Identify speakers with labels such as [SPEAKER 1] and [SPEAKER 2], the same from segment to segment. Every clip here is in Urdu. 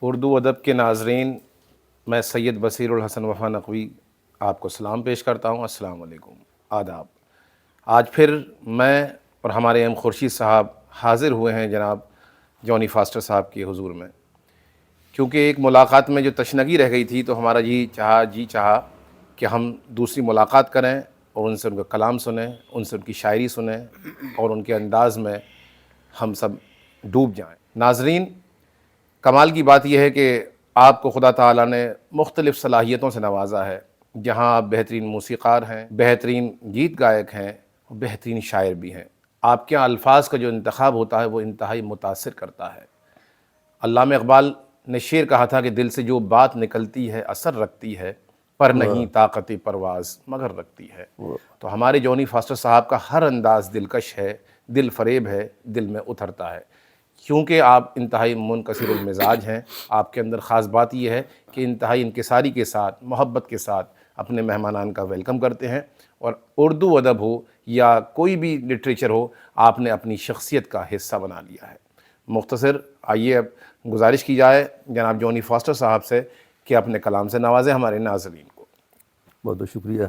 [SPEAKER 1] اردو ادب کے ناظرین، میں سید بصیر الحسن وفا نقوی آپ کو سلام پیش کرتا ہوں۔ السلام علیکم، آداب۔ آج پھر میں اور ہمارے ایم خورشید صاحب حاضر ہوئے ہیں جناب جونی فاسٹر صاحب کے حضور میں، کیونکہ ایک ملاقات میں جو تشنگی رہ گئی تھی تو ہمارا جی چاہا کہ ہم دوسری ملاقات کریں اور ان سے ان کا کلام سنیں، ان سے ان کی شاعری سنیں اور ان کے انداز میں ہم سب ڈوب جائیں۔ ناظرین، کمال کی بات یہ ہے کہ آپ کو خدا تعالیٰ نے مختلف صلاحیتوں سے نوازا ہے، جہاں آپ بہترین موسیقار ہیں، بہترین گیت گائک ہیں، بہترین شاعر بھی ہیں۔ آپ کے یہاں الفاظ کا جو انتخاب ہوتا ہے وہ انتہائی متاثر کرتا ہے۔ علامہ اقبال نے شعر کہا تھا کہ دل سے جو بات نکلتی ہے اثر رکھتی ہے، پر نہیں طاقت پرواز مگر رکھتی ہے۔ تو ہمارے جونی فاسٹر صاحب کا ہر انداز دلکش ہے، دل فریب ہے، دل میں اترتا ہے، کیونکہ آپ انتہائی منکسر المزاج ہیں۔ آپ کے اندر خاص بات یہ ہے کہ انتہائی انکساری کے ساتھ، محبت کے ساتھ اپنے مہمانان کا ویلکم کرتے ہیں، اور اردو ادب ہو یا کوئی بھی لٹریچر ہو، آپ نے اپنی شخصیت کا حصہ بنا لیا ہے۔ مختصر آئیے اب گزارش کی جائے جناب جونی فاسٹر صاحب سے کہ اپنے کلام سے نوازیں ہمارے ناظرین کو۔
[SPEAKER 2] بہت بہت شکریہ۔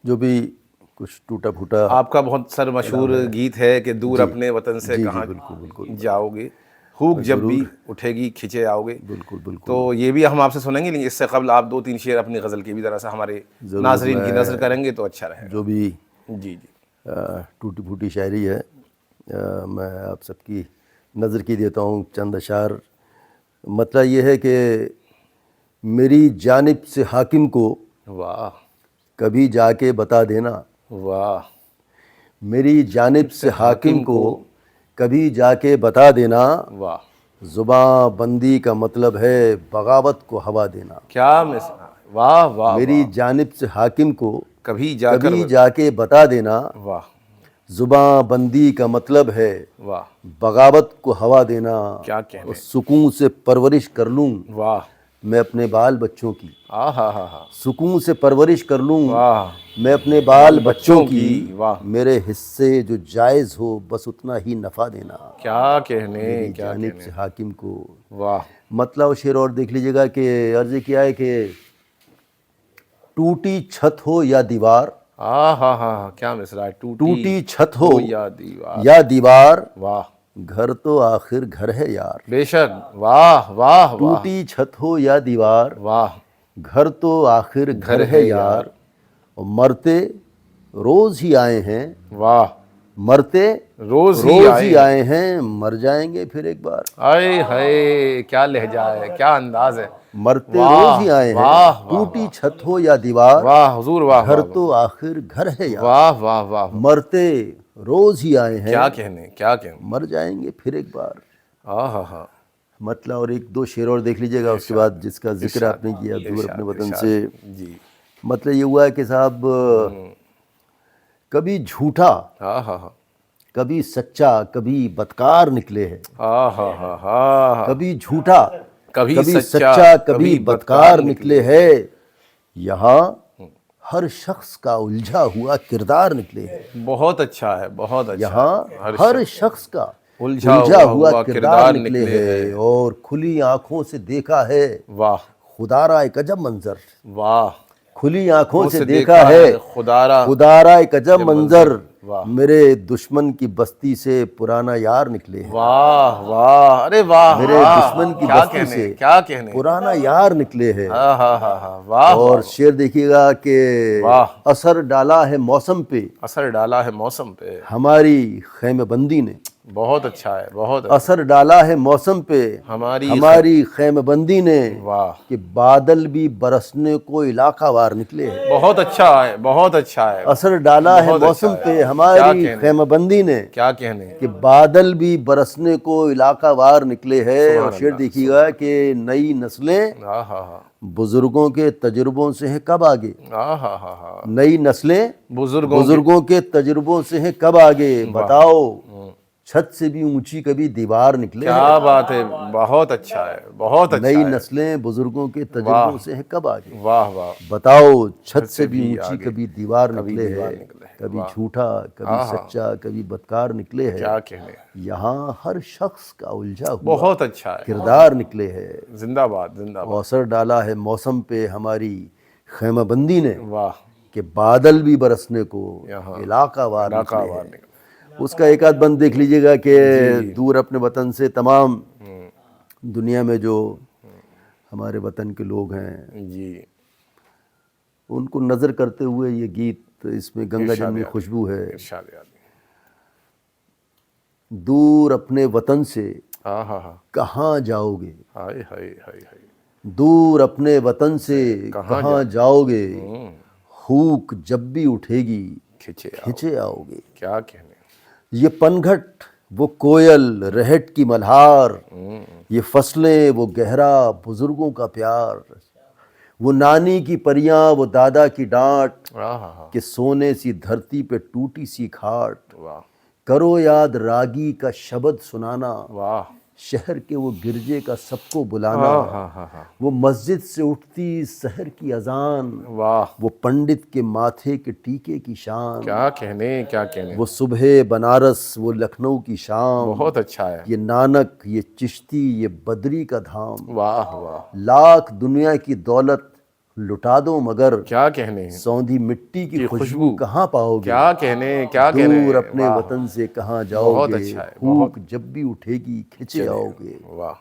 [SPEAKER 2] جو بھی کچھ ٹوٹا پھوٹا،
[SPEAKER 1] آپ کا بہت سر مشہور گیت ہے کہ دور اپنے وطن سے کہاں جاؤ گے، ہوک جب بھی اٹھے گی کھچے آؤ گے۔
[SPEAKER 2] بالکل بالکل،
[SPEAKER 1] تو یہ بھی ہم آپ سے سنیں گے، لیکن اس سے قبل آپ دو تین شعر اپنی غزل کی بھی ذرا سا ہمارے ناظرین کی نظر کریں گے تو اچھا رہے گا۔
[SPEAKER 2] جو بھی
[SPEAKER 1] جی
[SPEAKER 2] ٹوٹی پھوٹی شاعری ہے میں آپ سب کی نظر کی دیتا ہوں چند اشعار۔ مطلب یہ ہے کہ میری جانب سے حاکم کو
[SPEAKER 1] واہ
[SPEAKER 2] کبھی جا کے بتا دینا،
[SPEAKER 1] واہ،
[SPEAKER 2] میری جانب سے حاکم کو کبھی جا کے بتا دینا،
[SPEAKER 1] واہ،
[SPEAKER 2] زباں بندی کا مطلب ہے بغاوت کو ہوا دینا۔
[SPEAKER 1] کیا واہ واہ،
[SPEAKER 2] میری جانب سے حاکم کو
[SPEAKER 1] کبھی
[SPEAKER 2] کبھی جا کے بتا دینا،
[SPEAKER 1] واہ
[SPEAKER 2] زباں بندی کا مطلب ہے
[SPEAKER 1] واہ،
[SPEAKER 2] بغاوت کو ہوا دینا،
[SPEAKER 1] کیا کہنے،
[SPEAKER 2] اور سکون سے پرورش کر لوں
[SPEAKER 1] واہ،
[SPEAKER 2] میں اپنے بال بچوں کی،
[SPEAKER 1] ہاں ہاں ہاں ہاں،
[SPEAKER 2] سکون سے پرورش کر لوں
[SPEAKER 1] واہ،
[SPEAKER 2] میں اپنے بال بچوں کی،
[SPEAKER 1] واہ،
[SPEAKER 2] میرے حصے جو جائز ہو بس اتنا ہی نفع دینا،
[SPEAKER 1] کیا کہنے،
[SPEAKER 2] میری
[SPEAKER 1] کیا
[SPEAKER 2] جانب
[SPEAKER 1] کہنے،
[SPEAKER 2] سے حاکم کو۔
[SPEAKER 1] واہ،
[SPEAKER 2] مطلب شعر اور دیکھ لیجیے گا کہ عرض کیا ہے کہ ٹوٹی چھت ہو یا دیوار،
[SPEAKER 1] ہاں ہاں ہاں، کیا مصرع ہے،
[SPEAKER 2] ٹوٹی چھت ہو
[SPEAKER 1] یا دیوار،
[SPEAKER 2] یا دیوار،
[SPEAKER 1] واہ،
[SPEAKER 2] گھر تو آخر گھر ہے یار،
[SPEAKER 1] بے شک، واہ واہ واہ،
[SPEAKER 2] ٹوٹی چھت ہو یا دیوار،
[SPEAKER 1] واہ،
[SPEAKER 2] گھر تو آخر گھر ہے یار، اور مرتے روز ہی آئے ہیں،
[SPEAKER 1] واہ،
[SPEAKER 2] مرتے
[SPEAKER 1] روز
[SPEAKER 2] ہی آئے ہیں، مر جائیں گے پھر ایک بار،
[SPEAKER 1] آئے ہائے، کیا لہجہ ہے، کیا انداز ہے،
[SPEAKER 2] مرتے روز ہی آئے ہیں،
[SPEAKER 1] واہ واہ،
[SPEAKER 2] ٹوٹی چھت ہو یا دیوار،
[SPEAKER 1] واہ حضور، واہ
[SPEAKER 2] گھر
[SPEAKER 1] واہ،
[SPEAKER 2] تو آخر گھر ہے یار،
[SPEAKER 1] واہ واہ واہ،
[SPEAKER 2] مرتے روز ہی آئے ہیں،
[SPEAKER 1] کیا کہنے، کیا کہنے،
[SPEAKER 2] مر جائیں گے پھر ایک بار۔
[SPEAKER 1] ہاں ہاں ہاں،
[SPEAKER 2] مطلب اور ایک دو شعر اور دیکھ لیجیے گا اس کے بعد، جس کا ذکر آپ نے کیا دور اپنے وطن سے۔
[SPEAKER 1] جی،
[SPEAKER 2] مطلب یہ ہوا ہے کہ صاحب کبھی جھوٹا
[SPEAKER 1] ہاں ہاں ہاں،
[SPEAKER 2] کبھی سچا کبھی بدکار نکلے ہیں،
[SPEAKER 1] ہاں ہاں ہاں ہاں،
[SPEAKER 2] کبھی جھوٹا
[SPEAKER 1] کبھی
[SPEAKER 2] سچا کبھی بدکار نکلے ہے، یہاں ہر شخص کا الجھا ہوا کردار نکلے ہے،
[SPEAKER 1] بہت اچھا ہے، بہت اچھا،
[SPEAKER 2] یہاں ہر شخص کا
[SPEAKER 1] الجھا
[SPEAKER 2] ہوا کردار نکلے ہے، اور کھلی آنکھوں سے دیکھا ہے
[SPEAKER 1] واہ
[SPEAKER 2] خدارا ایک عجب منظر،
[SPEAKER 1] واہ،
[SPEAKER 2] کھلی آنکھوں سے دیکھا ہے خدارا ایک عجب منظر،
[SPEAKER 1] واہ
[SPEAKER 2] میرے دشمن کی بستی سے پرانا یار نکلے ہیں،
[SPEAKER 1] واہ واہ، ارے واہ،
[SPEAKER 2] میرے دشمن کی بستی سے
[SPEAKER 1] کیا کہنے،
[SPEAKER 2] پرانا یار نکلے ہیں۔
[SPEAKER 1] ہاں ہاں ہاں ہاں، واہ،
[SPEAKER 2] اور شعر دیکھیے گا کہ
[SPEAKER 1] واہ،
[SPEAKER 2] اثر ڈالا ہے موسم پہ
[SPEAKER 1] اثر ڈالا ہے موسم پہ،
[SPEAKER 2] ہماری خیمہ بندی نے،
[SPEAKER 1] بہت اچھا ہے، بہت اچھا،
[SPEAKER 2] اثر ڈالا ہے موسم پہ ہماری خیمہ بندی نے،
[SPEAKER 1] واہ،
[SPEAKER 2] کہ بادل بھی برسنے کو علاقہ وار نکلے ہیں،
[SPEAKER 1] بہت اچھا ہے، بہت اچھا ہے،
[SPEAKER 2] اثر ڈالا ہے موسم پہ ہماری خیمہ بندی نے،
[SPEAKER 1] کیا کہنے،
[SPEAKER 2] کہ بادل بھی برسنے کو علاقہ وار نکلے ہیں۔ اور شعر دیکھیے گا کہ نئی نسلیں
[SPEAKER 1] ہاں ہاں ہاں،
[SPEAKER 2] بزرگوں کے تجربوں سے ہیں کب آگے،
[SPEAKER 1] ہاں ہاں ہاں ہاں،
[SPEAKER 2] نئی نسلیں
[SPEAKER 1] بزرگوں
[SPEAKER 2] کے تجربوں سے ہیں کب آگے، بتاؤ چھت سے بھی اونچی کبھی دیوار نکلے ہیں،
[SPEAKER 1] کیا بات ہے، بہت اچھا ہے، بہت اچھا
[SPEAKER 2] نئی
[SPEAKER 1] ہے،
[SPEAKER 2] نسلیں بزرگوں کے تجربوں سے ہیں کب آگے،
[SPEAKER 1] واہ واہ،
[SPEAKER 2] بتاؤ چھت سے بھی اونچی کبھی دیوار نکلے ہیں۔ کبھی جھوٹا، کبھی سچا، کبھی بدکار نکلے ہے.
[SPEAKER 1] کیا کہنے.
[SPEAKER 2] یہاں ہر شخص کا الجھا ہوا
[SPEAKER 1] بہت اچھا ہے.
[SPEAKER 2] کردار نکلے ہے.
[SPEAKER 1] زندہ باد زندہ باد.
[SPEAKER 2] اثر ڈالا ہے موسم پہ ہماری خیمہ بندی نے
[SPEAKER 1] واہ.
[SPEAKER 2] کہ بادل بھی برسنے کو علاقہ وار نکلے ہیں. اس کا ایک آدھ بند دیکھ لیجئے گا کہ دور اپنے وطن سے تمام دنیا میں جو ہمارے وطن کے لوگ ہیں
[SPEAKER 1] جی
[SPEAKER 2] ان کو نظر کرتے ہوئے یہ گیت، اس میں گنگا جمنی خوشبو ہے.
[SPEAKER 1] ارشاد عالی.
[SPEAKER 2] دور اپنے وطن سے
[SPEAKER 1] ہاں ہاں ہاں.
[SPEAKER 2] کہاں جاؤ گے،
[SPEAKER 1] ہائے ہائے ہائے ہائے.
[SPEAKER 2] دور اپنے وطن سے کہاں جاؤ گے، ہوک جب بھی اٹھے گی کھچے آؤ گے.
[SPEAKER 1] کیا کہنے.
[SPEAKER 2] یہ پنگھٹ وہ کوئل رہٹ کی ملہار، یہ فصلیں وہ گہرا بزرگوں کا پیار، وہ نانی کی پریاں وہ دادا کی ڈانٹ، کہ سونے سی دھرتی پہ ٹوٹی سی کھاٹ.
[SPEAKER 1] واہ
[SPEAKER 2] کرو یاد راگی کا شبد سنانا،
[SPEAKER 1] واہ.
[SPEAKER 2] شہر کے وہ گرجے کا سب کو بلانا،
[SPEAKER 1] ہاں ہاں ہاں.
[SPEAKER 2] وہ مسجد سے اٹھتی سحر کی اذان،
[SPEAKER 1] واہ.
[SPEAKER 2] وہ پنڈت کے ماتھے کے ٹیکے کی شان،
[SPEAKER 1] کیا کہنے کیا کہنے.
[SPEAKER 2] وہ صبح بنارس وہ لکھنؤ کی شام،
[SPEAKER 1] بہت اچھا ہے.
[SPEAKER 2] یہ نانک یہ چشتی یہ بدری کا دھام.
[SPEAKER 1] واہ واہ.
[SPEAKER 2] لاکھ دنیا کی دولت لٹا دو مگر
[SPEAKER 1] کیا کہنے.
[SPEAKER 2] سوندھی مٹی کی خوشبو کہاں پاؤ گے.
[SPEAKER 1] کیا کہنے کیا کہنے.
[SPEAKER 2] دور اپنے وطن سے کہاں جاؤ
[SPEAKER 1] بہت
[SPEAKER 2] گے،
[SPEAKER 1] اچھا ہے.
[SPEAKER 2] ہوک جب بھی اٹھے گی کھچے آؤ گے.
[SPEAKER 1] واہ.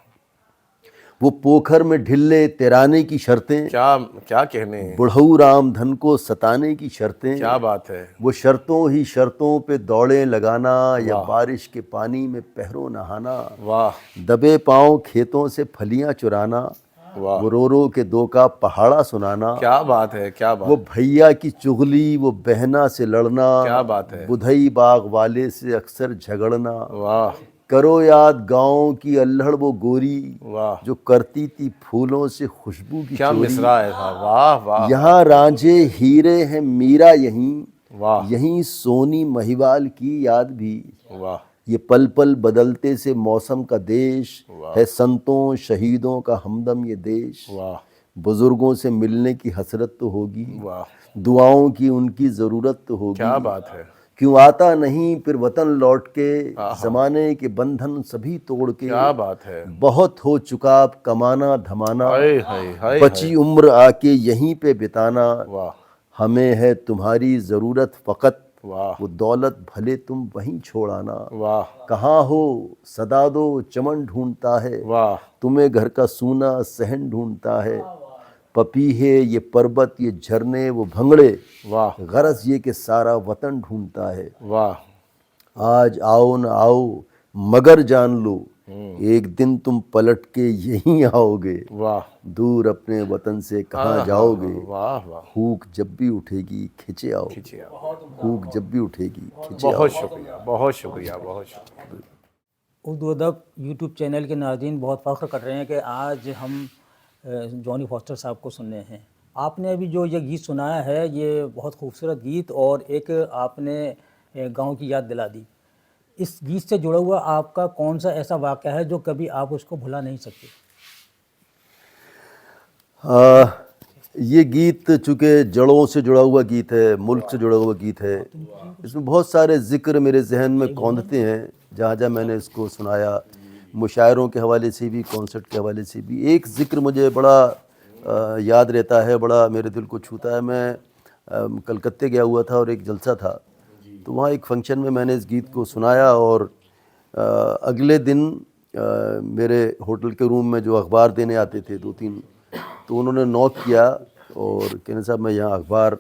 [SPEAKER 2] وہ پوکھر میں ڈھلے تیرانے کی شرطیں،
[SPEAKER 1] کیا کہنے.
[SPEAKER 2] بڑھؤ رام دھن کو ستانے کی شرطیں،
[SPEAKER 1] کیا بات ہے.
[SPEAKER 2] وہ شرطوں ہی شرطوں پہ دوڑیں لگانا، یا بارش کے پانی میں پہرو نہانا،
[SPEAKER 1] واہ.
[SPEAKER 2] دبے پاؤں کھیتوں سے پھلیاں چرانا،
[SPEAKER 1] واہ.
[SPEAKER 2] وہ رو رو کے دو کا پہاڑا سنانا،
[SPEAKER 1] کیا بات ہے. کیا بات.
[SPEAKER 2] وہ بھیا کی چغلی وہ بہنا سے لڑنا،
[SPEAKER 1] کیا بات ہے.
[SPEAKER 2] بدھئی باغ والے سے اکثر جھگڑنا،
[SPEAKER 1] واہ.
[SPEAKER 2] کرو یاد گاؤں کی اللڑ وہ گوری،
[SPEAKER 1] واہ.
[SPEAKER 2] جو کرتی تھی پھولوں سے خوشبو کی
[SPEAKER 1] کیا
[SPEAKER 2] چوری.
[SPEAKER 1] مصرع ہے صاحب. واہ واہ.
[SPEAKER 2] یہاں رانجھے ہیرے ہیں میرا یہیں،
[SPEAKER 1] واہ.
[SPEAKER 2] یہیں سونی مہیوال کی یاد بھی.
[SPEAKER 1] واہ.
[SPEAKER 2] یہ پل پل بدلتے سے موسم کا دیش ہے، سنتوں شہیدوں کا ہمدم یہ دیش.
[SPEAKER 1] واہ.
[SPEAKER 2] بزرگوں سے ملنے کی حسرت تو ہوگی،
[SPEAKER 1] واہ.
[SPEAKER 2] دعاؤں کی ان کی ضرورت تو ہوگی.
[SPEAKER 1] کیا بات ہے.
[SPEAKER 2] کیوں آتا نہیں پھر وطن لوٹ کے، زمانے کے بندھن سبھی توڑ کے.
[SPEAKER 1] کیا بات ہے.
[SPEAKER 2] بہت ہو چکا اب کمانا دھمانا،
[SPEAKER 1] ہائے ہائے ہائے.
[SPEAKER 2] بچی عمر آ کے یہیں پہ بتانا.
[SPEAKER 1] واہ.
[SPEAKER 2] ہمیں ہے تمہاری ضرورت فقط،
[SPEAKER 1] واہ.
[SPEAKER 2] وہ دولت بھلے تم وہیں چھوڑ آنا.
[SPEAKER 1] واہ.
[SPEAKER 2] کہاں ہو صدا دو چمن ڈھونڈتا ہے،
[SPEAKER 1] واہ.
[SPEAKER 2] تمہیں گھر کا سونا صحن ڈھونڈتا ہے. پپیہے یہ پربت یہ جھرنے وہ بھنگڑے،
[SPEAKER 1] واہ.
[SPEAKER 2] غرض یہ کہ سارا وطن ڈھونڈتا ہے.
[SPEAKER 1] واہ.
[SPEAKER 2] آج آؤ نہ آؤ مگر جان لو، ایک دن تم پلٹ کے یہیں آؤ گے.
[SPEAKER 1] واہ.
[SPEAKER 2] دور اپنے وطن سے کہاں جاؤ گے،
[SPEAKER 1] واہ واہ.
[SPEAKER 2] ہوک جب بھی اٹھے گی کھچے آؤ گے.
[SPEAKER 1] کھچے آؤ.
[SPEAKER 2] ہوک جب بھی اٹھے گی کھچے آؤ.
[SPEAKER 1] بہت شکریہ بہت شکریہ بہت شکریہ.
[SPEAKER 3] اردو ادب یوٹیوب چینل کے ناظرین بہت فخر کر رہے ہیں کہ آج ہم جونی فاسٹر صاحب کو سننے ہیں. آپ نے ابھی جو یہ گیت سنایا ہے یہ بہت خوبصورت گیت، اور ایک آپ نے گاؤں کی یاد دلا دی. اس گیت سے جڑا ہوا آپ کا کون سا ایسا واقعہ ہے جو کبھی آپ اس کو بھلا نہیں سکتے؟
[SPEAKER 2] یہ گیت چونکہ جڑوں سے جڑا ہوا گیت ہے، ملک سے جڑا ہوا گیت ہے، اس میں بہت سارے ذکر میرے ذہن میں کوندھتے ہیں جہاں جہاں میں نے اس کو سنایا، مشاعروں کے حوالے سے بھی، کانسرٹ کے حوالے سے بھی. ایک ذکر مجھے بڑا یاد رہتا ہے، بڑا میرے دل کو چھوتا ہے. میں کلکتے گیا ہوا تھا اور ایک جلسہ تھا، تو وہاں ایک فنکشن میں نے اس گیت کو سنایا، اور اگلے دن میرے ہوٹل کے روم میں جو اخبار دینے آتے تھے 2-3، تو انہوں نے نوک کیا اور کہنے صاحب میں یہاں اخبار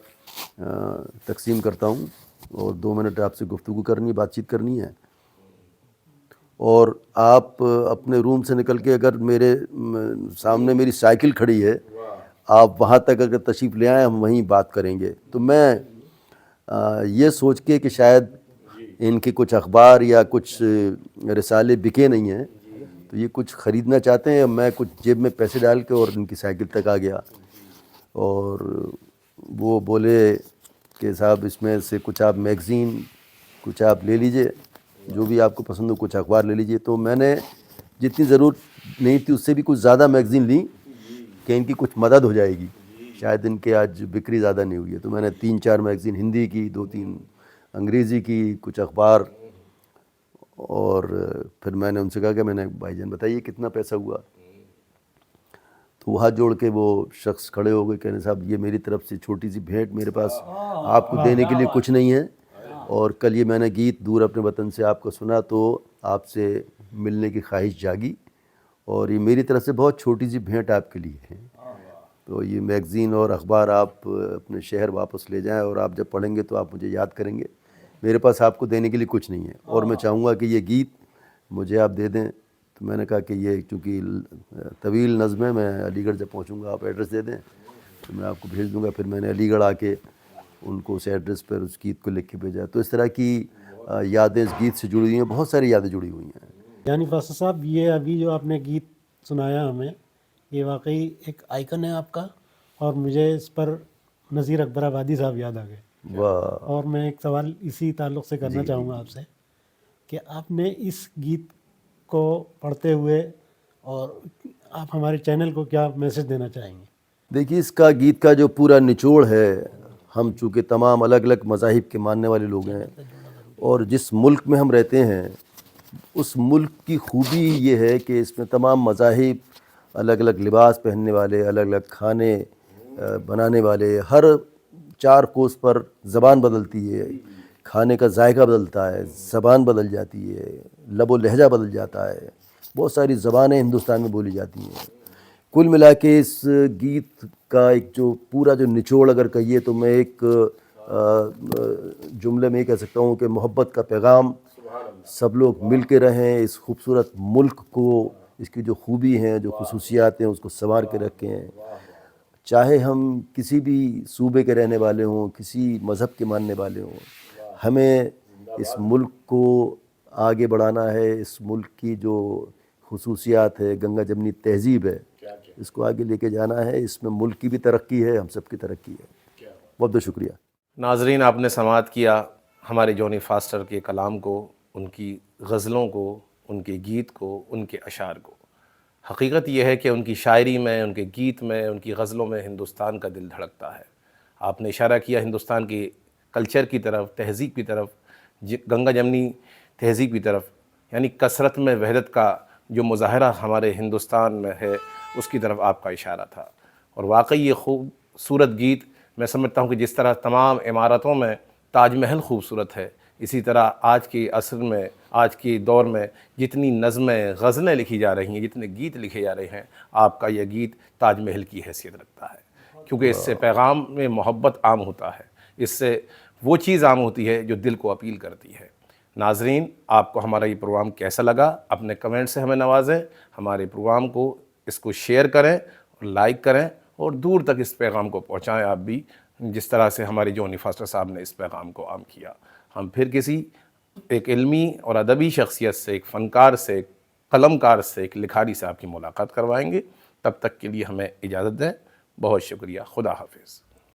[SPEAKER 2] تقسیم کرتا ہوں اور 2 منٹ آپ سے گفتگو کرنی، بات چیت کرنی ہے، اور آپ اپنے روم سے نکل کے اگر میرے سامنے میری سائیکل کھڑی ہے، آپ وہاں تک اگر تشریف لے آئیں ہم وہیں بات کریں گے. تو میں یہ سوچ کے کہ شاید ان کے کچھ اخبار یا کچھ رسالے بکے نہیں ہیں تو یہ کچھ خریدنا چاہتے ہیں، میں کچھ جیب میں پیسے ڈال کے اور ان کی سائیکل تک آ گیا، اور وہ بولے کہ صاحب اس میں سے کچھ آپ میگزین کچھ آپ لے لیجئے، جو بھی آپ کو پسند ہو کچھ اخبار لے لیجئے. تو میں نے جتنی ضرورت نہیں تھی اس سے بھی کچھ زیادہ میگزین لی کہ ان کی کچھ مدد ہو جائے گی، شاید ان کے آج بکری زیادہ نہیں ہوئی ہے. تو میں نے 3-4 میگزین ہندی کی، 2-3 انگریزی کی کچھ اخبار، اور پھر میں نے ان سے کہا کہ میں نے بھائی جان بتائیے کتنا پیسہ ہوا، تو وہ ہاتھ جوڑ کے وہ شخص کھڑے ہو گئے، کہنے صاحب یہ میری طرف سے چھوٹی سی بھیٹ، میرے پاس آپ کو دینے کے لیے کچھ نہیں ہے، اور کل یہ میں نے گیت دور اپنے وطن سے آپ کو سنا تو آپ سے ملنے کی خواہش جاگی، اور یہ میری طرف سے بہت چھوٹی سی بھیٹ آپ کے لیے ہے۔ تو یہ میگزین اور اخبار آپ اپنے شہر واپس لے جائیں، اور آپ جب پڑھیں گے تو آپ مجھے یاد کریں گے، میرے پاس آپ کو دینے کے لیے کچھ نہیں ہے، اور میں چاہوں گا کہ یہ گیت مجھے آپ دے دیں۔ تو میں نے کہا کہ یہ چونکہ طویل نظم ہے، میں علی گڑھ جب پہنچوں گا آپ ایڈریس دے دیں تو میں آپ کو بھیج دوں گا۔ پھر میں نے علی گڑھ آ کے ان کو اس ایڈریس پر اس گیت کو لکھ کے بھیجا۔ تو اس طرح کی یادیں اس گیت سے جڑی ہوئی ہیں، بہت ساری یادیں جڑی ہوئی ہیں۔
[SPEAKER 4] یعنی فاسق صاحب، یہ ابھی جو آپ نے گیت سنایا ہمیں، یہ واقعی ایک آئیکن ہے آپ کا، اور مجھے اس پر نذیر اکبر آبادی صاحب یاد آ گئے۔
[SPEAKER 2] واہ،
[SPEAKER 4] اور میں ایک سوال اسی تعلق سے کرنا چاہوں گا آپ سے کہ آپ نے اس گیت کو پڑھتے ہوئے اور آپ ہمارے چینل کو کیا میسج دینا چاہیں گے؟
[SPEAKER 2] دیکھیے اس کا گیت کا جو پورا نچوڑ ہے، ہم چونکہ تمام الگ الگ مذاہب کے ماننے والے لوگ ہیں، اور جس ملک میں ہم رہتے ہیں اس ملک کی خوبی یہ ہے کہ اس میں تمام مذاہب، الگ الگ لباس پہننے والے، الگ الگ کھانے بنانے والے، ہر 4 کوس پر زبان بدلتی ہے، کھانے کا ذائقہ بدلتا ہے، زبان بدل جاتی ہے، لب و لہجہ بدل جاتا ہے، بہت ساری زبانیں ہندوستان میں بولی جاتی ہیں۔ کل ملا کے اس گیت کا ایک جو پورا جو نچوڑ اگر کہیے تو میں ایک جملے میں یہ کہہ سکتا ہوں کہ محبت کا پیغام، سب لوگ مل کے رہیں، اس خوبصورت ملک کو، اس کی جو خوبی ہیں، جو خصوصیات ہیں، اس کو سنوار کے رکھیں، چاہے ہم کسی بھی صوبے کے رہنے والے ہوں، کسی مذہب کے ماننے والے ہوں، ہمیں اس ملک کو آگے بڑھانا ہے۔ اس ملک کی جو خصوصیات ہے، گنگا جمنی تہذیب ہے، اس کو آگے لے کے جانا ہے۔ اس میں ملک کی بھی ترقی ہے، ہم سب کی ترقی ہے۔ بہت بہت شکریہ۔
[SPEAKER 1] ناظرین، آپ نے سماعت کیا ہمارے جونی فاسٹر کے کلام کو، ان کی غزلوں کو، ان کے گیت کو، ان کے اشعار کو۔ حقیقت یہ ہے کہ ان کی شاعری میں، ان کے گیت میں، ان کی غزلوں میں ہندوستان کا دل دھڑکتا ہے۔ آپ نے اشارہ کیا ہندوستان کی کلچر کی طرف، تہذیب کی طرف، گنگا جمنی تہذیب کی طرف، یعنی کثرت میں وحدت کا جو مظاہرہ ہمارے ہندوستان میں ہے، اس کی طرف آپ کا اشارہ تھا۔ اور واقعی یہ خوبصورت گیت، میں سمجھتا ہوں کہ جس طرح تمام عمارتوں میں تاج محل خوبصورت ہے، اسی طرح آج کے عصر میں، آج کے دور میں جتنی نظمیں، غزلیں لکھی جا رہی ہیں، جتنے گیت لکھے جا رہے ہیں، آپ کا یہ گیت تاج محل کی حیثیت رکھتا ہے، کیونکہ اس سے پیغام میں محبت عام ہوتا ہے، اس سے وہ چیز عام ہوتی ہے جو دل کو اپیل کرتی ہے۔ ناظرین، آپ کو ہمارا یہ پروگرام کیسا لگا؟ اپنے کمنٹ سے ہمیں نوازیں، ہمارے پروگرام کو اس کو شیئر کریں اور لائک کریں، اور دور تک اس پیغام کو پہنچائیں آپ بھی، جس طرح سے ہمارے جونی فاسٹر صاحب نے اس پیغام کو عام کیا۔ ہم پھر کسی ایک علمی اور ادبی شخصیت سے، ایک فنکار سے، ایک قلم کار سے، ایک لکھاری سے آپ کی ملاقات کروائیں گے۔ تب تک کے لیے ہمیں اجازت دیں۔ بہت شکریہ۔ خدا حافظ۔